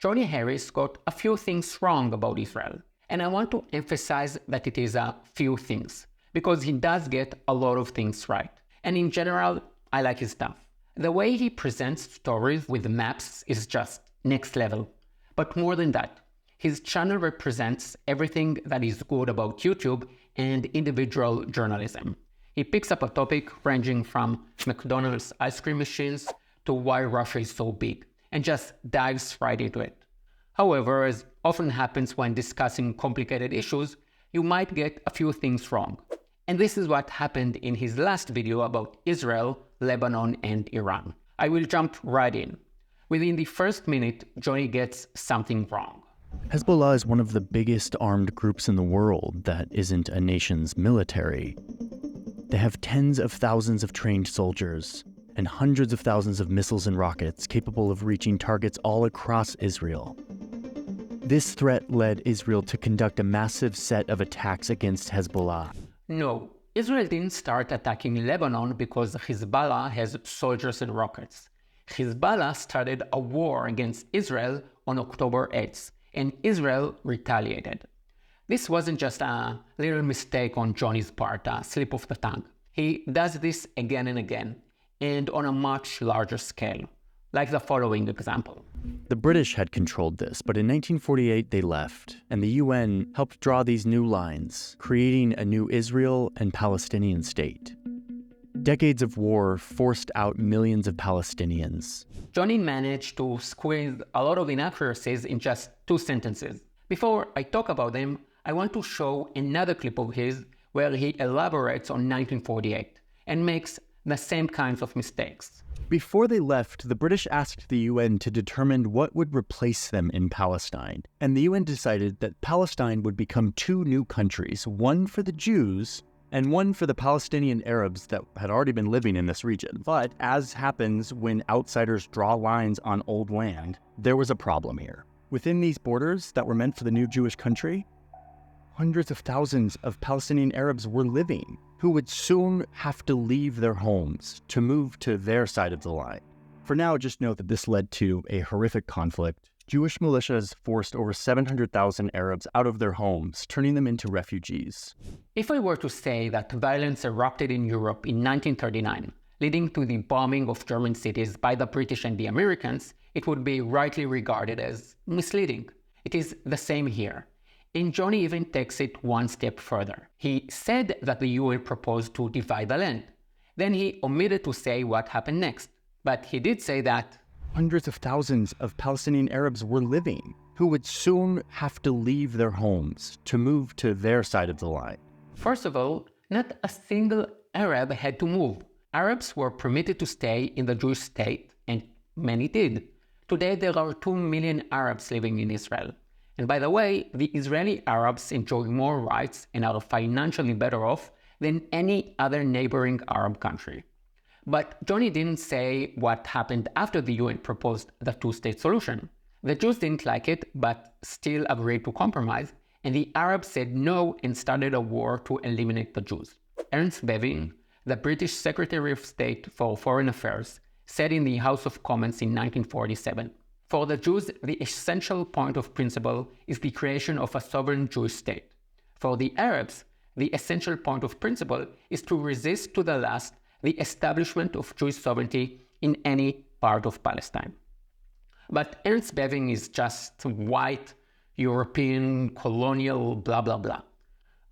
Johnny Harris got a few things wrong about Israel, and I want to emphasize that it is a few things, because he does get a lot of things right. And in general, I like his stuff. The way he presents stories with maps is just next level. But more than that, his channel represents everything that is good about YouTube and individual journalism. He picks up a topic ranging from McDonald's ice cream machines to why Russia is so big, and just dives right into it. However, as often happens when discussing complicated issues, you might get a few things wrong. And this is what happened in his last video about Israel, Lebanon and Iran. I will jump right in. Within the first minute, Johnny gets something wrong. Hezbollah is one of the biggest armed groups in the world that isn't a nation's military. They have tens of thousands of trained soldiers and hundreds of thousands of missiles and rockets capable of reaching targets all across Israel. This threat led Israel to conduct a massive set of attacks against Hezbollah. No, Israel didn't start attacking Lebanon because Hezbollah has soldiers and rockets. Hezbollah started a war against Israel on October 8th, and Israel retaliated. This wasn't just a little mistake on Johnny's part, a slip of the tongue. He does this again and again, and on a much larger scale, like the following example. The British had controlled this, but in 1948 they left, and the UN helped draw these new lines, creating a new Israel and Palestinian state. Decades of war forced out millions of Palestinians. Johnny managed to squeeze a lot of inaccuracies in just 2 sentences. Before I talk about them, I want to show another clip of his where he elaborates on 1948 and makes the same kinds of mistakes. Before they left, the British asked the UN to determine what would replace them in Palestine, and the UN decided that Palestine would become 2 new countries, one for the Jews and one for the Palestinian Arabs that had already been living in this region. But as happens when outsiders draw lines on old land, there was a problem here. Within these borders that were meant for the new Jewish country, hundreds of thousands of Palestinian Arabs were living, who would soon have to leave their homes to move to their side of the line. For now, just note that this led to a horrific conflict. Jewish militias forced over 700,000 Arabs out of their homes, turning them into refugees. If I were to say that violence erupted in Europe in 1939, leading to the bombing of German cities by the British and the Americans, it would be rightly regarded as misleading. It is the same here. And Johnny even takes it one step further. He said that the UN proposed to divide the land. Then he omitted to say what happened next. But he did say that hundreds of thousands of Palestinian Arabs were living, who would soon have to leave their homes to move to their side of the line. First of all, not a single Arab had to move. Arabs were permitted to stay in the Jewish state, and many did. Today there are 2 million Arabs living in Israel. And by the way, the Israeli Arabs enjoy more rights and are financially better off than any other neighboring Arab country. But Johnny didn't say what happened after the UN proposed the 2-state solution. The Jews didn't like it, but still agreed to compromise, and the Arabs said no and started a war to eliminate the Jews. Ernst Bevin, the British Secretary of State for Foreign Affairs, said in the House of Commons in 1947, "For the Jews, the essential point of principle is the creation of a sovereign Jewish state. For the Arabs, the essential point of principle is to resist to the last the establishment of Jewish sovereignty in any part of Palestine." But Ernst Bevin is just white, European, colonial, blah, blah, blah.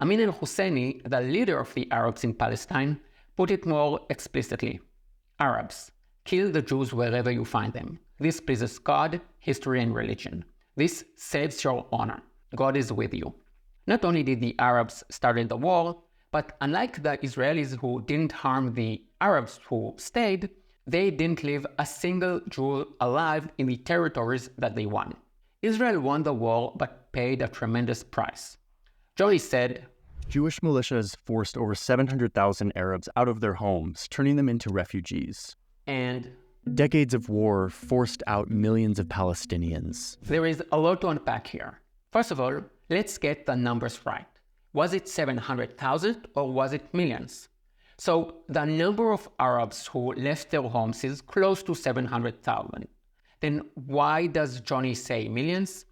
Amin al-Husseini, the leader of the Arabs in Palestine, put it more explicitly. Arabs, kill the Jews wherever you find them. This pleases God, history, and religion. This saves your honor. God is with you. Not only did the Arabs start the war, but unlike the Israelis who didn't harm the Arabs who stayed, they didn't leave a single Jew alive in the territories that they won. Israel won the war but paid a tremendous price. Johnny said, Jewish militias forced over 700,000 Arabs out of their homes, turning them into refugees. And decades of war forced out millions of Palestinians. There is a lot to unpack here. First of all, let's get the numbers right. Was it 700,000 or was it millions? So the number of Arabs who left their homes is close to 700,000. Then why does Johnny say millions?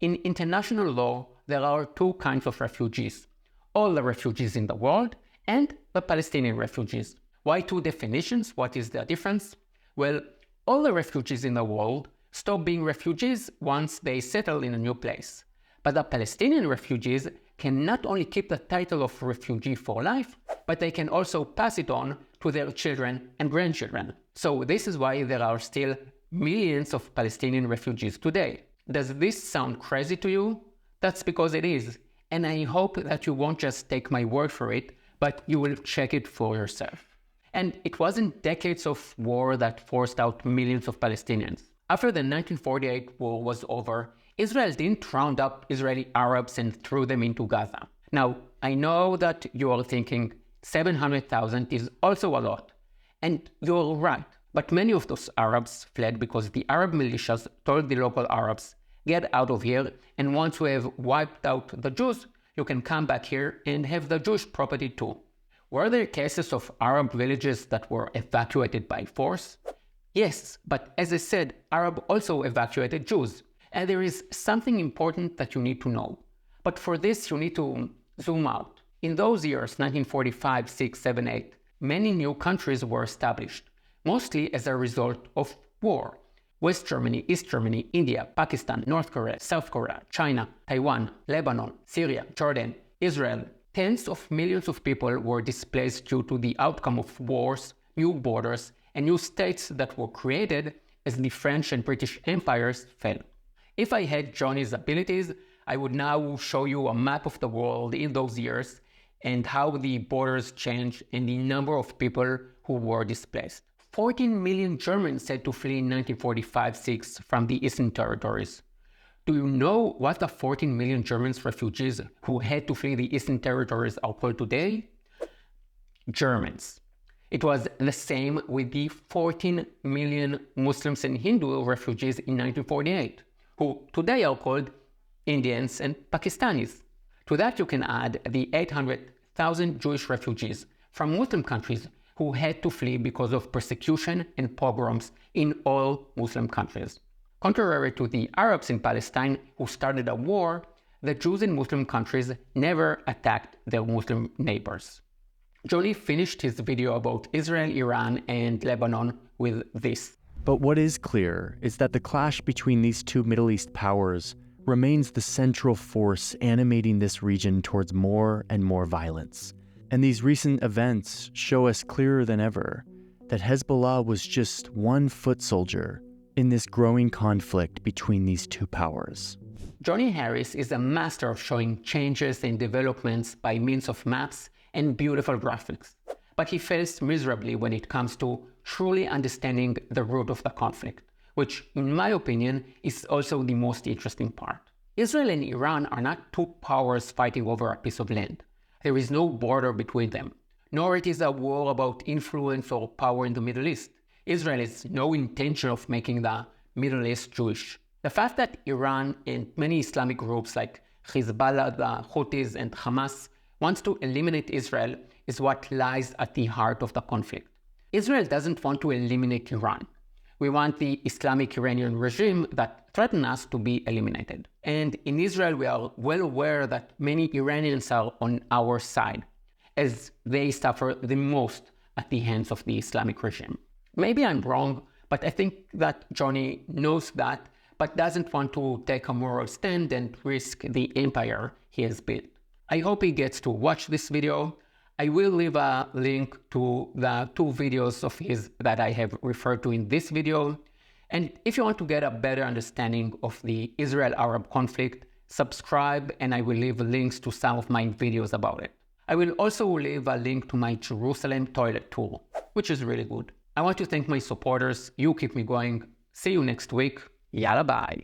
In international law, there are two kinds of refugees: all the refugees in the world and the Palestinian refugees. Why two definitions? What is the difference? Well, all the refugees in the world stop being refugees once they settle in a new place. But the Palestinian refugees can not only keep the title of refugee for life, but they can also pass it on to their children and grandchildren. So this is why there are still millions of Palestinian refugees today. Does this sound crazy to you? That's because it is. And I hope that you won't just take my word for it, but you will check it for yourself. And it wasn't decades of war that forced out millions of Palestinians. After the 1948 war was over, Israel didn't round up Israeli Arabs and threw them into Gaza. Now, I know that you are thinking 700,000 is also a lot. And you're right. But many of those Arabs fled because the Arab militias told the local Arabs, get out of here, and once we have wiped out the Jews, you can come back here and have the Jewish property too. Were there cases of Arab villages that were evacuated by force? Yes, but as I said, Arab also evacuated Jews. And there is something important that you need to know. But for this, you need to zoom out. In those years, 1945, 6, 7, 8, many new countries were established, mostly as a result of war. West Germany, East Germany, India, Pakistan, North Korea, South Korea, China, Taiwan, Lebanon, Syria, Jordan, Israel. Tens of millions of people were displaced due to the outcome of wars, new borders, and new states that were created as the French and British empires fell. If I had Johnny's abilities, I would now show you a map of the world in those years and how the borders changed and the number of people who were displaced. 14 million Germans had to flee in 1945-6 from the Eastern territories. Do you know what the 14 million Germans refugees who had to flee the Eastern territories are called today? Germans. It was the same with the 14 million Muslims and Hindu refugees in 1948, who today are called Indians and Pakistanis. To that you can add the 800,000 Jewish refugees from Muslim countries who had to flee because of persecution and pogroms in all Muslim countries. Contrary to the Arabs in Palestine who started a war, the Jews in Muslim countries never attacked their Muslim neighbors. Johnny finished his video about Israel, Iran, and Lebanon with this. But what is clear is that the clash between these two Middle East powers remains the central force animating this region towards more and more violence. And these recent events show us clearer than ever that Hezbollah was just one foot soldier in this growing conflict between these two powers. Johnny Harris is a master of showing changes and developments by means of maps and beautiful graphics. But he fails miserably when it comes to truly understanding the root of the conflict, which, in my opinion, is also the most interesting part. Israel and Iran are not two powers fighting over a piece of land. There is no border between them, nor it is a war about influence or power in the Middle East. Israel has no intention of making the Middle East Jewish. The fact that Iran and many Islamic groups like Hezbollah, the Houthis, and Hamas wants to eliminate Israel is what lies at the heart of the conflict. Israel doesn't want to eliminate Iran. We want the Islamic Iranian regime that threatens us to be eliminated. And in Israel, we are well aware that many Iranians are on our side, as they suffer the most at the hands of the Islamic regime. Maybe I'm wrong, but I think that Johnny knows that, but doesn't want to take a moral stand and risk the empire he has built. I hope he gets to watch this video. I will leave a link to the two videos of his that I have referred to in this video. And if you want to get a better understanding of the Israel-Arab conflict, subscribe and I will leave links to some of my videos about it. I will also leave a link to my Jerusalem toilet tour, which is really good. I want to thank my supporters. You keep me going. See you next week. Yalla bye.